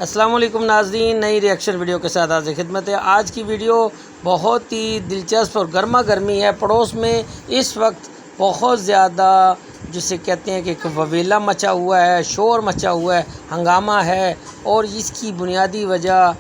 अस्सलाम वालेकुम नाज़रीन, नई रिएक्शन वीडियो के साथ हाज़िर खिदमत है। आज की वीडियो बहुत ही दिलचस्प और गर्मा गर्मी है। पड़ोस में इस वक्त बहुत ज़्यादा जिसे कहते हैं कि एक ववेला मचा हुआ है, शोर मचा हुआ है, हंगामा है और इसकी बुनियादी वजह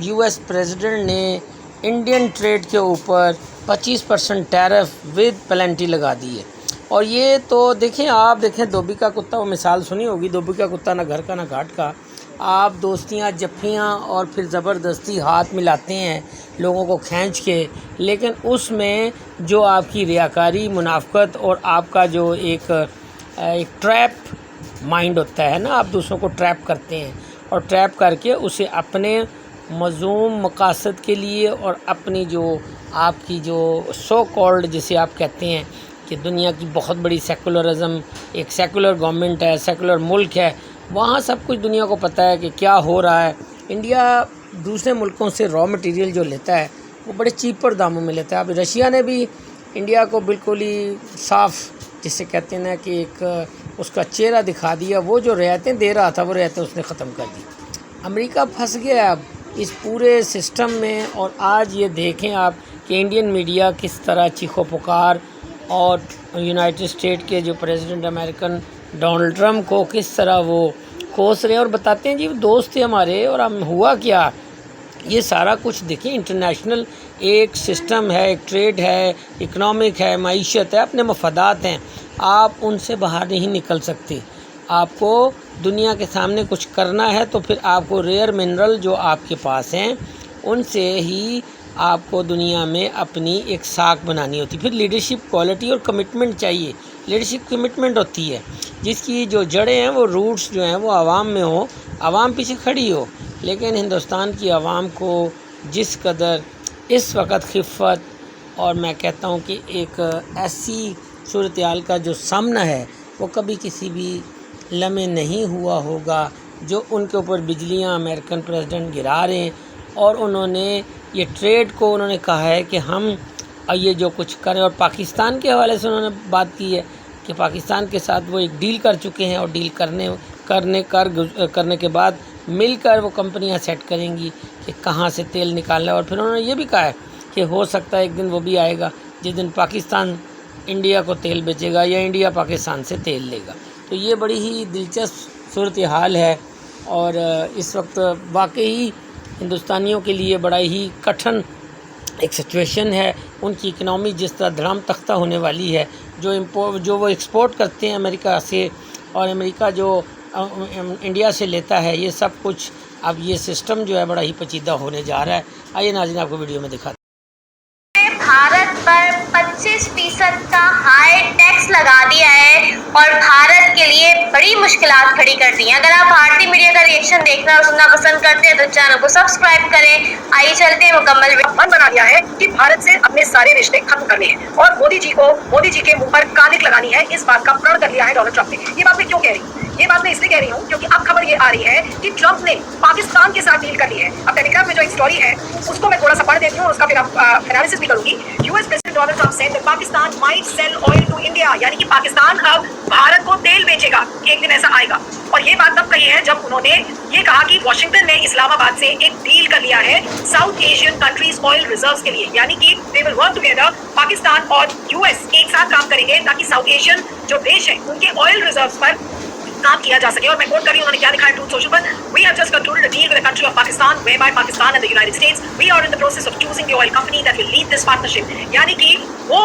यूएस प्रेसिडेंट ने इंडियन ट्रेड के ऊपर 25% टैरिफ विद पेनल्टी लगा दी है। और ये तो देखें, आप देखें धोबी का कुत्ता, वो मिसाल सुनी होगी, धोबी का कुत्ता ना घर का ना घाट का। आप दोस्तियाँ जफ्फियाँ और फिर ज़बरदस्ती हाथ मिलाते हैं लोगों को खींच के, लेकिन उसमें जो आपकी रियाकारी, मुनाफ़कत और आपका जो एक ट्रैप माइंड होता है ना, आप दूसरों को ट्रैप करते हैं और ट्रैप करके उसे अपने मज़ूम मकासद के लिए और अपनी जो आपकी जो सो कॉल्ड जिसे आप कहते हैं कि दुनिया की बहुत बड़ी सेकुलरिज़म, एक सेकुलर गवर्नमेंट है, सेकुलर मुल्क है, वहाँ सब कुछ दुनिया को पता है कि क्या हो रहा है। इंडिया दूसरे मुल्कों से रॉ मटेरियल जो लेता है वो बड़े चीपर दामों में लेता है। अब रशिया ने भी इंडिया को बिल्कुल ही साफ़ जिसे कहते हैं ना कि एक उसका चेहरा दिखा दिया। वो जो रियायतें दे रहा था वो रियायतें उसने ख़त्म कर दी। अमेरिका फंस गया अब इस पूरे सिस्टम में। और आज ये देखें आप कि इंडियन मीडिया किस तरह चीखो पुकार और यूनाइटेड स्टेट के जो प्रेसिडेंट अमेरिकन डोनाल्ड ट्रम्प को किस तरह वो कोस रहे हैं और बताते हैं जी दोस्त थे हमारे और हम हुआ क्या। ये सारा कुछ देखिए, इंटरनेशनल एक सिस्टम है, एक ट्रेड है, इकनॉमिक है, मईशत है, अपने मफादात हैं। आप उनसे बाहर नहीं निकल सकते। आपको दुनिया के सामने कुछ करना है तो फिर आपको रेयर मिनरल जो आपके पास हैं उनसे ही आपको दुनिया में अपनी एक साख बनानी होती। फिर लीडरशिप क्वालिटी और कमिटमेंट चाहिए। लीडरशिप कमिटमेंट होती है जिसकी जो जड़ें हैं, वो रूट्स जो हैं वो आवाम में हो, आवाम पीछे खड़ी हो। लेकिन हिंदुस्तान की आवाम को जिस कदर इस वक्त खिफ़त और मैं कहता हूँ कि एक ऐसी सूरत हाल का जो सामना है वो कभी किसी भी लम्हे नहीं हुआ होगा। जो उनके ऊपर बिजलियाँ अमेरिकन प्रेसिडेंट गिरा रहे हैं और उन्होंने ये ट्रेड को उन्होंने कहा है कि हम ये जो कुछ करें। और पाकिस्तान के हवाले से उन्होंने बात की है कि पाकिस्तान के साथ वो एक डील कर चुके हैं और डील करने के बाद मिलकर वो कंपनियां सेट करेंगी कि कहाँ से तेल निकालना है। और फिर उन्होंने ये भी कहा है कि हो सकता है एक दिन वो भी आएगा जिस दिन पाकिस्तान इंडिया को तेल बेचेगा या इंडिया पाकिस्तान से तेल लेगा। तो ये बड़ी ही दिलचस्प सूरत हाल है और इस वक्त वाकई हिंदुस्तानियों के लिए बड़ा ही कठिन एक सिचुएशन है। उनकी इकनॉमी जिस तरह धड़ाम तख्ता होने वाली है, जो वो एक्सपोर्ट करते हैं अमेरिका से और अमेरिका जो इंडिया से लेता है, ये सब कुछ अब ये सिस्टम जो है बड़ा ही पेचीदा होने जा रहा है। आइए नाज़रीन आपको वीडियो में दिखाते हैं। भारत पर 25% का हाई टैक्स लगा दिया है और भारत के लिए बड़ी मुश्किलात खड़ी कर दी हैं। अगर आप भारतीय मीडिया का रिएक्शन देखना और सुनना पसंद करते हैं तो चैनल को सब्सक्राइब करें। आइए चलते हैं मुकम्मल। मन बना दिया है कि भारत से अपने सारे रिश्ते खत्म करने हैं और मोदी जी के मुंह पर कालिक लगानी है। इस बात का प्रण कर लिया है डोनाल्ड ट्रंप ने। ये बात मैं क्यों कह रही हूँ? ये बात मैं इसलिए कह रही हूँ क्योंकि अब खबर ये आ रही है कि ट्रंप ने पाकिस्तान के साथ डील कर ली है। अब टेलीग्राफ में जो एक स्टोरी है उसको मैं थोड़ा सा पढ़ देती हूँ और उसका फिर एनालिसिस भी करूंगी। US president Donald Trump said that Pakistan might sell oil to India, यानी कि पाकिस्तान अब भारत को तेल बेचेगा, एक दिन ऐसा आएगा। और ये बात तब कही है जब उन्होंने ये कहा कि वॉशिंगटन ने इस्लामाबाद से एक डील कर लिया है south Asian countries oil reserves के लिए, यानी कि they will work together. Pakistan और यूएस एक साथ काम करेंगे ताकि साउथ एशियन जो देश है उनके ऑयल रिजर्व्स पर काम किया जा सके। और मैं कोट कर रही हूं, उन्होंने क्या लिखा है ट्रूथ सोशल पर, we have just concluded a deal with the country of Pakistan whereby Pakistan and the United States we are in the process of choosing the oil company that will lead this partnership. यानी कि वो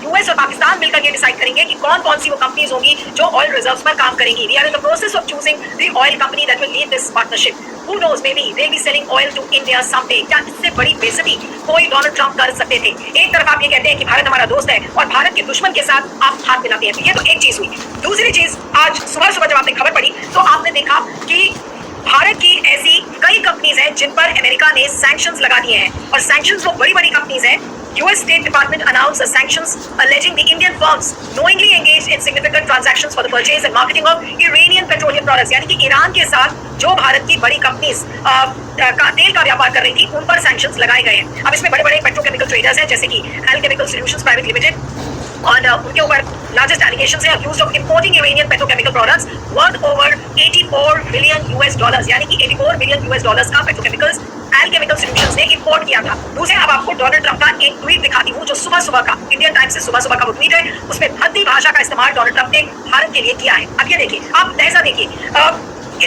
US और पाकिस्तान मिलकर ये decide करेंगे कि कौन कौन सी वो कंपनीज होंगी जो ऑयल रिजर्व्स पर काम करेंगी। We are in the process of choosing the oil company that will lead this partnership. Who knows, maybe they'll be selling oil to India someday। क्या इससे बड़ी बेइज्जती कोई डोनाल्ड ट्रंप कर सकते थे? एक तरफ आप ये कहते हैं कि भारत हमारा दोस्त है और भारत के दुश्मन के साथ आप हाथ मिलाते हैं। ये तो एक चीज हुई। दूसरी चीज, आज सुबह सुबह जब आपने खबर पढ़ी तो आपने देखा कि भारत की ऐसी कई कंपनीज हैं जिन पर अमेरिका ने सैंक्शंस लगा दिए हैं और सैंक्शंस वो बड़ी बड़ी कंपनीज हैं। US State Department announced sanctions alleging the Indian firms knowingly engaged in significant transactions for the purchase and marketing of Iranian petroleum products, यानी कि ईरान के साथ जो भारत की बड़ी कंपनीज तेल का व्यापार कर रही थी उन पर सैंक्शंस लगाए गए हैं। अब इसमें बड़े बड़े पेट्रोकेमिकल ट्रेडर्स हैं जैसे कि एल्केमिकल सॉल्यूशंस प्राइवेट लिमिटेड और उनके ऊपर लार्जेस्ट एलिगेशन है accused of importing uranium petrochemical products worth over 84 billion US dollars, यानी कि 84 बिलियन यूएस डॉलर्स का पेट्रोकेमिकल्स एल्केमिकल सॉल्यूशंस ने इंपोर्ट किया था। दूसरे अब आपको डोनाल्ड ट्रंप का एक ट्वीट दिखाती हूँ जो सुबह सुबह का इंडियन टाइम्स से सुबह सुबह का वो ट्वीट है। उसमें भद्दी भाषा का इस्तेमाल डोनाल्ड ट्रंप ने भारत के लिए किया है। अब ये देखिए, आप ऐसा देखिए,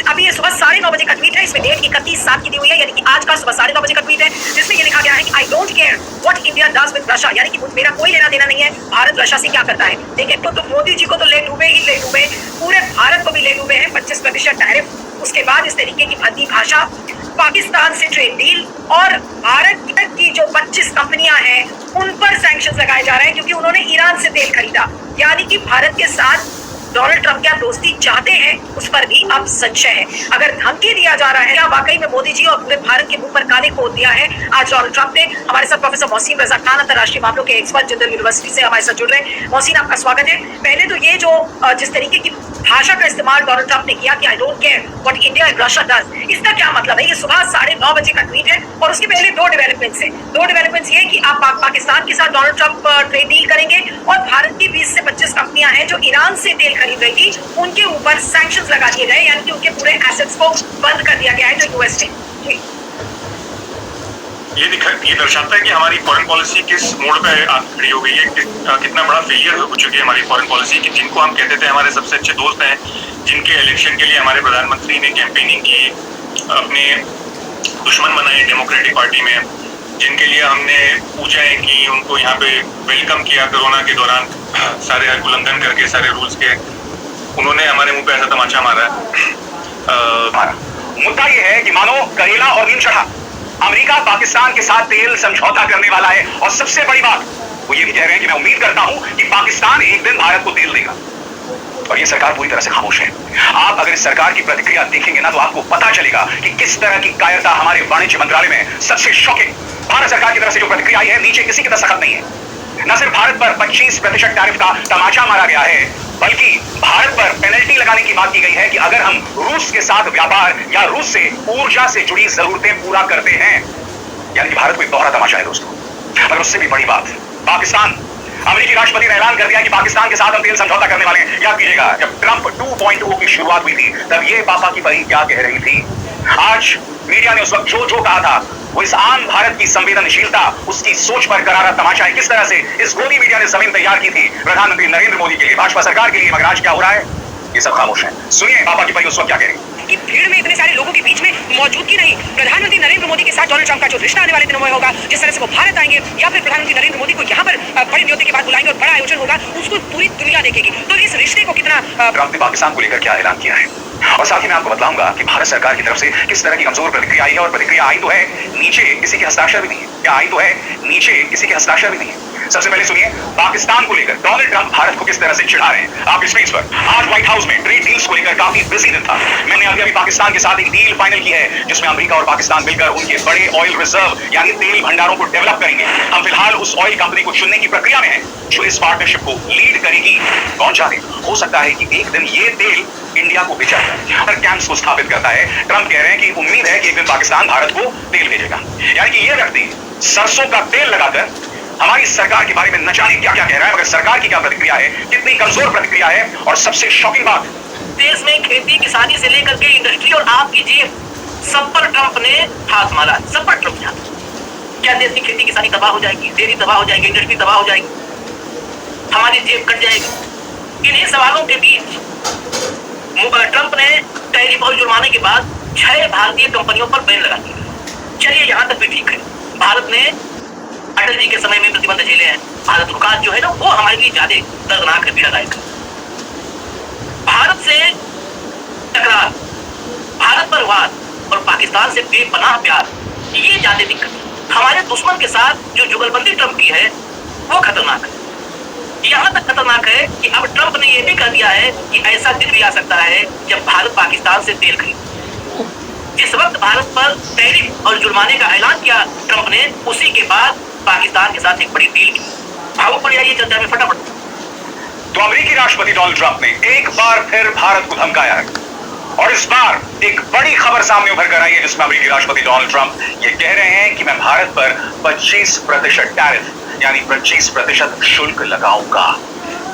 अभी ये सुबह 9:30 बजे का ट्वीट है, इसमें डेट 31/7 की दी हुई है, यानी कि आज का सुबह 9:30 बजे का ट्वीट है, जिसमें ये लिखा गया है कि I don't care what India does with Russia, यानी कि मेरा कोई लेना देना नहीं है भारत रशिया से क्या करता है। देखिए, तो मोदी जी को तो ले डूबे ही ले डूबे, पूरे भारत को भी ले डूबे हैं 25% टैरिफ। उसके बाद इस तरीके की भद्दी भाषा, पाकिस्तान से ट्रेड डील और भारत की जो 25 कंपनियां हैं उन पर सैंक्शंस लगाए जा रहे हैं क्योंकि उन्होंने ईरान से तेल खरीदा, यानी कि भारत के साथ डोनाल्ड ट्रंप क्या दोस्ती चाहते हैं उस पर भी अब संशय है। अगर धमकी दिया जा रहा है क्या वाकई में मोदी जी और पूरे भारत के मुंह पर काले खोद दिया है आज डोनाल्ड ट्रंप ने। हमारे साथ प्रोफेसर मोहसिन रजा खान, अंतर्राष्ट्रीय मामलों के एक्सपर्ट, जनरल यूनिवर्सिटी से हमारे साथ जुड़ रहे हैं। मोहसिन, आपका स्वागत है। पहले तो ये जो जिस तरीके की भाषा का इस्तेमाल डोनाल्ड ट्रंप ने किया कि I don't care what India and Russia does, इसका क्या मतलब है? ये सुबह 9:30 बजे का ट्वीट है और उसके पहले दो डेवलपमेंट्स हैं। दो डेवलपमेंट्स ये कि आप पाकिस्तान के साथ डोनाल्ड ट्रंप ट्रेड डील करेंगे और भारत की 20 से 25 कंपनियां हैं जो ईरान से तेल खरीद रही थी, उनके ऊपर सैंक्शंस लगा दिए गए, यानी कि उनके पूरे एसेट्स को बंद कर दिया गया है जो यूएस ने। ये दर्शाता है कि हमारी फॉरेन पॉलिसी किस मोड़ पे खड़ी हो गई है, कितना बड़ा फेलियर हो चुकी है हमारी फॉरेन पॉलिसी कि जिनको हम कहते थे हमारे सबसे अच्छे दोस्त हैं, जिनके इलेक्शन के लिए हमारे प्रधानमंत्री ने कैंपेनिंग की, अपने दुश्मन बनाए डेमोक्रेटिक पार्टी में, जिनके लिए हमने पूजाएं की, उनको यहाँ पे वेलकम किया कोरोना के दौरान सारे उल्लंघन करके सारे रूल्स के, उन्होंने हमारे मुंह पे ऐसा तमाचा मारा। मुद्दा ये है कि मानो करेला और नीम चढ़ा, अमेरिका पाकिस्तान के साथ तेल समझौता करने वाला है और सबसे बड़ी बात वो ये भी कह रहे हैं कि मैं उम्मीद करता हूं कि पाकिस्तान एक दिन भारत को तेल देगा, और ये सरकार पूरी तरह से खामोश है। आप अगर इस सरकार की प्रतिक्रिया देखेंगे ना तो आपको पता चलेगा कि किस तरह की कायरता हमारे वाणिज्य मंत्रालय में। सबसे शॉकिंग, भारत सरकार की तरफ से जो प्रतिक्रिया आई है, नीचे किसी की दस्तखत नहीं है। न सिर्फ भारत पर 25% टैरिफ का तमाचा मारा गया है, बल्कि भारत पर पेनल्टी लगाने की बात की गई है कि अगर हम रूस के साथ व्यापार या रूस से ऊर्जा से जुड़ी जरूरतें पूरा करते हैं, यानी कि भारत को एक दोहरा तमाचा है दोस्तों। मगर उससे भी बड़ी बात, पाकिस्तान, अमेरिकी राष्ट्रपति ने ऐलान कर दिया कि पाकिस्तान के साथ हम तेल समझौता करने वाले हैं। याद कीजिएगा, जब ट्रंप 2.0 की शुरुआत हुई थी तब ये पापा की परी क्या कह रही थी। आज मीडिया ने उस वक्त जो कहा था वो इस आम भारत की संवेदनशीलता, उसकी सोच पर करारा तमाचा है। किस तरह से इस गोदी मीडिया ने जमीन तैयार की थी प्रधानमंत्री नरेंद्र मोदी के लिए, भाजपा सरकार के लिए, मगर आज क्या हो रहा है? ये सब खामोश है। सुनिए पापा की परी उस वक्त क्या कह रही कि भीड़ में इतने सारे लोगों के बीच में मौजूदगी नहीं, प्रधानमंत्री नरेंद्र मोदी के साथ डोनाल्ड ट्रंप का जो रिश्ता आने वाले दिनों में होगा, जिस तरह से वो भारत आएंगे या फिर प्रधानमंत्री नरेंद्र मोदी को यहाँ पर बड़े न्योते के बाद बुलाएंगे और बड़ा आयोजन होगा, उसको पूरी दुनिया देखेगी। तो इस रिश्ते को कितना ट्रंप ने पाकिस्तान को लेकर क्या ऐलान किया है, और साथ ही मैं आपको बताऊंगा कि भारत सरकार की तरफ से किस तरह की कमजोर प्रतिक्रिया आई है। और प्रतिक्रिया आई तो है, नीचे किसी के हस्ताक्षर भी नहीं है। क्या आई तो है, नीचे किसी के हस्ताक्षर भी नहीं है। सबसे पहले सुनिए पाकिस्तान को लेकर डोनाल्ड ट्रंप भारत को किस तरह से चिढ़ा रहे हैं। आप स्क्रीन पर, आज व्हाइट हाउस में ट्रेड डील्स को लेकर काफी बिजी दिन था। मैंने अभी पाकिस्तान के साथ एक डील फाइनल की है जिसमें अमेरिका और पाकिस्तान मिलकर उनके बड़े ऑयल रिजर्व यानी तेल भंडारों को डेवलप करेंगे। हम फिलहाल उस ऑयल कंपनी को चुनने की प्रक्रिया में हैं जो इस पार्टनरशिप को लीड करेगी। कौन जाने, हो सकता है कि एक दिन ये तेल इंडिया को बेचा जाए और कैंप्स को स्थापित करता है। ट्रंप कह रहे हैं कि उम्मीद है कि एक दिन पाकिस्तान भारत को तेल भेजेगा, यानी कि ये व्यक्ति सरसों का तेल लगाकर हमारी सरकार के बारे में न जाने क्या क्या कह रहा है, मगर सरकार की क्या प्रतिक्रिया है, कितनी कमजोर प्रतिक्रिया है। और सबसे शॉकिंग बात, देश में खेती किसानी से लेकर के इंडस्ट्री और आपकी जेब, सब पर ट्रंप ने हाथ मारा, सब पर ट्रंप ने। क्या देश की खेती किसानी तबाह हो जाएगी, डेयरी तबाह हो जाएगी, इंडस्ट्री तबाह हो जाएगी, हमारी जेब कट जाएगी? इन्हीं सवालों के बीच ट्रंप ने टैरिफ और जुर्माने के बाद 6 भारतीय कंपनियों पर बैन लगा दिया। चलिए यहाँ तक भी ठीक है, भारत ने अटल जी के समय में प्रतिबंध झेले हैं। भारत रुकावट जो है ना वो हमारे लिए ज्यादा दर्दनाक है, पीड़ादायक है। भारत से टकरार, भारत पर वाद और पाकिस्तान से बेपनाह प्यार, ये ज्यादा दिक्कत है। हमारे दुश्मन के साथ जो जुगलबंदी ट्रंप की है वो खतरनाक है। यहाँ तक खतरनाक है कि अब ट्रंप ने यह भी कह दिया है कि ऐसा दिन भी आ सकता है जब भारत पाकिस्तान से तेल खरीदे। जिस वक्त भारत पर टैरिफ और जुर्माने का ऐलान किया ट्रंप ने, उसी के बाद पाकिस्तान के साथ एक बड़ी डील की। भावुक पड़ जाइए चर्चा में फटाफट। तो अमेरिकी राष्ट्रपति डोनाल्ड ट्रंप ने एक बार फिर भारत को धमकाया है, और इस बार एक बड़ी खबर सामने उभर कर आई है जिसमें अमेरिकी राष्ट्रपति डोनाल्ड ट्रंप ये कह रहे हैं कि मैं भारत पर 25% टैरिफ यानी 25% शुल्क लगाऊंगा।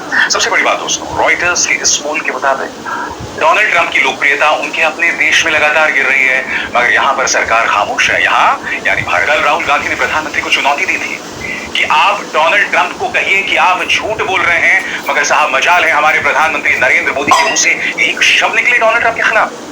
सबसे बड़ी बात दोस्तों, रॉयटर्स के इस पोल के मुताबिक डोनाल्ड ट्रंप की लोकप्रियता उनके अपने देश में लगातार गिर रही है, मगर यहां पर सरकार खामोश है। यहां यानी भारत, राहुल गांधी ने प्रधानमंत्री को चुनौती दी थी कि आप डोनाल्ड ट्रंप को कहिए कि आप झूठ बोल रहे हैं, मगर साहब मजाल है हमारे प्रधानमंत्री नरेंद्र मोदी के मुंह से एक शब्द निकले डोनाल्ड ट्रंप के खिलाफ।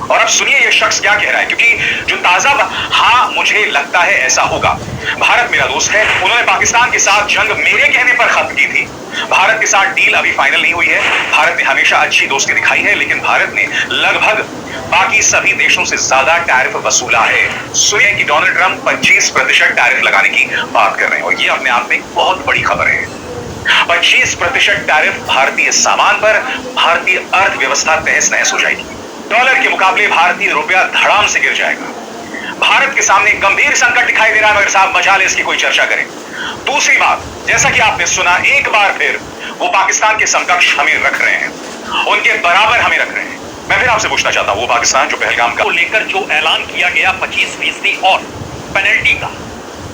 और अब सुनिए ये शख्स क्या कह रहा है, क्योंकि जो ताजा हाँ मुझे लगता है ऐसा होगा। भारत मेरा दोस्त है, उन्होंने पाकिस्तान के साथ जंग मेरे कहने पर खत्म की थी। भारत के साथ डील अभी फाइनल नहीं हुई है। भारत ने हमेशा अच्छी दोस्ती दिखाई है, लेकिन भारत ने लगभग बाकी सभी देशों से ज्यादा टैरिफ वसूला है। सुनिए कि डोनाल्ड ट्रंप 25% टैरिफ लगाने की बात कर रहे हैं, और ये अपने आप में बहुत बड़ी खबर है। 25% टैरिफ भारतीय सामान पर भारतीय अर्थव्यवस्था तहस नहस हो जाएगी। डॉलर के मुकाबले भारतीय रुपया धड़ाम से गिर जाएगा। भारत के सामने गंभीर संकट दिखाई दे रहा है, मगर साहब मजाल इसकी कोई चर्चा करें। दूसरी बात, जैसा कि आपने सुना, एक बार फिर वो पाकिस्तान के समकक्ष हमें रख रहे हैं, उनके बराबर हमें रख रहे हैं। मैं फिर आपसे पूछना चाहता हूं, वो पाकिस्तान जो पहलगाम का लेकर जो ऐलान किया गया 25% और पेनल्टी का,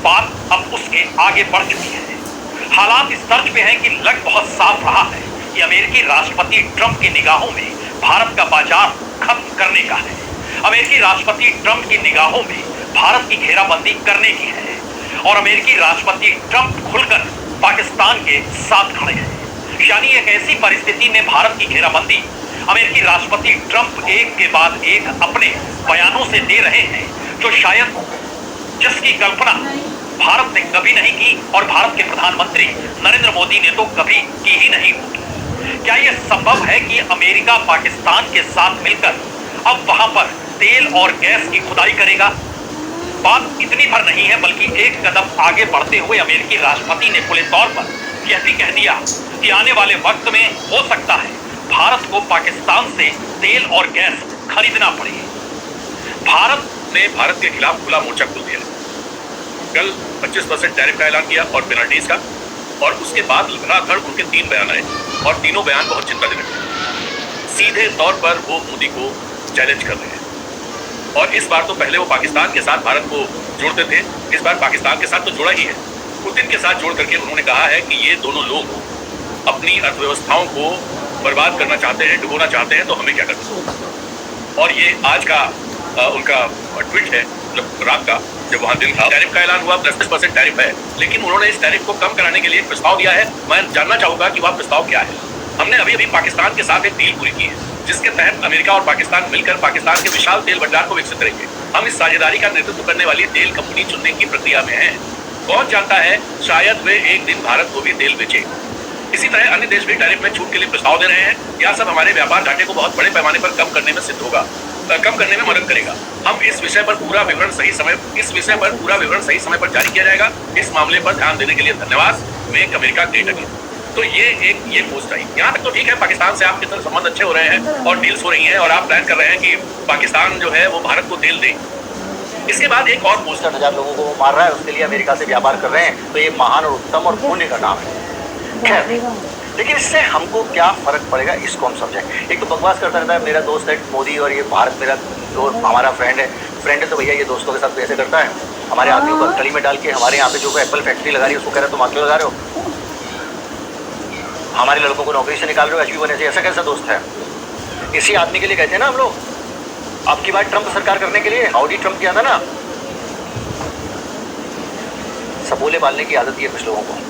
बात अब उसके आगे बढ़ चुकी है। हालात इस दर्ज पे हैं कि लग बहुत साफ रहा है कि अमेरिकी राष्ट्रपति ट्रंप की निगाहों में भारत का बाजार खत्म करने का है। अमेरिकी राष्ट्रपति ट्रंप की निगाहों में भारत की घेराबंदी करने की है, और अमेरिकी राष्ट्रपति ट्रंप खुलकर पाकिस्तान के साथ खड़े हैं। यानी एक ऐसी परिस्थिति में भारत की घेराबंदी अमेरिकी राष्ट्रपति ट्रंप एक के बाद एक अपने बयानों से दे रहे हैं, जो शायद जिसकी कल्पना भारत ने कभी नहीं की, और भारत के प्रधानमंत्री नरेंद्र मोदी ने तो कभी की ही नहीं होगी। क्या यह संभव है कि अमेरिका पाकिस्तान के साथ मिलकर अब वहां पर तेल और गैस की खुदाई करेगा? बात इतनी भर नहीं है, बल्कि एक कदम आगे बढ़ते हुए अमेरिकी राष्ट्रपति ने खुले तौर पर यह भी कह दिया कि आने वाले वक्त में हो सकता है भारत को पाकिस्तान से तेल और गैस खरीदना पड़े। भारत ने भारत के खिलाफ खुला मोर्चा खोल दिया। कल 25% टैरिफ का ऐलान किया और पेनल्टीज का, और उसके बाद धड़ाधड़ उनके 3 बयान आए, और तीनों बयान बहुत चिंताजनक हैं। सीधे तौर पर वो मोदी को चैलेंज कर रहे हैं, और इस बार तो पहले वो पाकिस्तान के साथ भारत को जोड़ते थे, इस बार पाकिस्तान के साथ तो जोड़ा ही है। पुतिन के साथ जोड़ करके उन्होंने कहा है कि ये दोनों लोग अपनी अर्थव्यवस्थाओं को बर्बाद करना चाहते हैं, डुबोना चाहते हैं, तो हमें क्या करना। और ये आज का उनका ट्वीट है, रात का, जब वहाँ दिन था। टैरिफ का ऐलान हुआ, 10% टैरिफ है, लेकिन उन्होंने इस टैरिफ को कम कराने के लिए एक प्रस्ताव दिया है। मैं जानना चाहूंगा कि वह प्रस्ताव क्या है। हमने अभी पाकिस्तान के साथ एक डील पूरी की है, जिसके तहत अमेरिका और पाकिस्तान मिलकर पाकिस्तान के विशाल तेल भंडार को विकसित करेंगे। हम इस साझेदारी का नेतृत्व करने वाली तेल कंपनी चुनने की प्रक्रिया में हैं। कौन जानता है, शायद वे एक दिन भारत को भी तेल बेचे। इसी तरह अन्य देश भी टैरिफ में छूट के लिए प्रस्ताव दे रहे हैं। यह सब हमारे व्यापार घाटे को बहुत बड़े पैमाने पर कम करने में सिद्ध होगा, कम करने में मदद करेगा। हम इस विषय पर पूरा विवरण सही समय पर जारी किया जाएगा। इस मामले पर ध्यान देने के लिए धन्यवाद। Make America great again. तो ये पोस्ट आई। यहाँ तक तो ठीक है, पाकिस्तान से आपके तरफ संबंध अच्छे हो रहे हैं और डील्स हो रही हैं, और आप प्लान कर रहे हैं कि पाकिस्तान जो है वो भारत को तेल दे। इसके बाद एक और पोस्ट 60,000 लोगों को वो मार रहा है, उसके लिए अमेरिका से व्यापार कर रहे हैं, तो ये महान और उत्तम और पुण्य का काम है। खैर, लेकिन इससे हमको क्या फर्क पड़ेगा, इसको हम समझें। एक तो बकवास करता रहता है मेरा दोस्त है मोदी, और ये भारत मेरा दोस्त, हमारा फ्रेंड है तो भैया ये दोस्तों के साथ कैसे करता है। हमारे आदमियों को गली में डाल के हमारे यहाँ पे जो एप्पल फैक्ट्री लगा रही है उसको कह रहे हो तुम क्यों लगा रहे हो, हमारे लड़कों को नौकरी से निकाल रहे हो एचपी बने से। ऐसा कैसा दोस्त है? इसी आदमी के लिए कहते हैं ना हम लोग, अब की बार ट्रंप सरकार करने के लिए हाउडी ट्रंप किया था ना। सबोले पालने की आदत है कुछ लोगों को।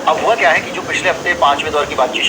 अब हुआ क्या है कि जो पिछले हफ्ते 5वें दौर की बातचीत